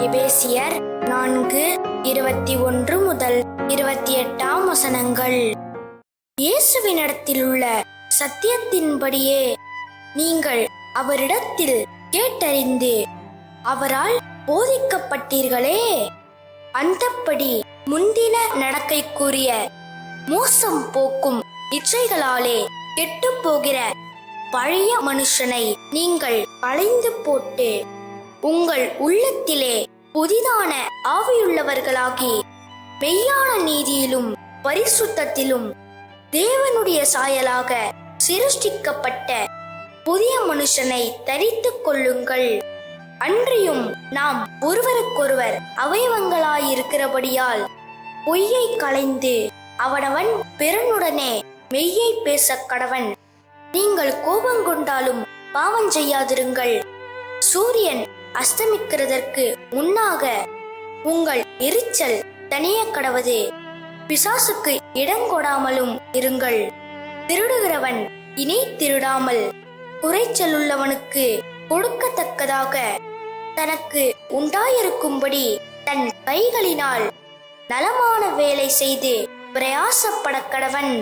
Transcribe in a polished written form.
எபேசியர் 4:21 முதல் 28 இயேசுவினிடத்தில் உள்ள சத்தியத்தின்படியே நீங்கள் அவரிடத்தில் கேட்டறிந்து அவரால் போதிக்கப்பட்டீர்களே, அந்தப்படி முந்தின நடக்கைக்குரிய மோசம் போக்கும் இச்சைகளாலே கெட்டுப் போகிற பழைய மனுஷனை நீங்கள் களைந்து போட்டு உங்கள் உள்ளத்திலே புதிதான ஆவியுள்ளவர்களாகி மெய்யான நீதியிலும் பரிசுத்தத்திலும் தேவனுடைய சாயலாக சிருஷ்டிக்கப்பட்ட புதிய மனுஷனை தரித்துக் கொள்ளுங்கள். அன்றியும் நாம் ஒருவருக்கொருவர் அவயவங்களாயிருக்கிறபடியால் பொய்யை களைந்து அவனவன் பிறனுடனே மெய்யை பேச கடவன். நீங்கள் கோபங்கொண்டாலும் பாவம் செய்யாதிருங்கள். சூரியன் அஸ்தமிக்கிறதற்கு முன்னாக உங்கள் எரிச்சல் தனிய கடவது. பிசாசுக்கு இடங்கொடாமலும் இருங்கள். திருடுகிறவன் இனி திருடாமல் குறைச்சலுள்ளவனுக்கு கொடுக்கத்தக்கதாக தனக்கு உண்டாயிருக்கும்படி தன் கைகளினால் நலமான வேலை செய்து பிரயாசப்பட கடவன்.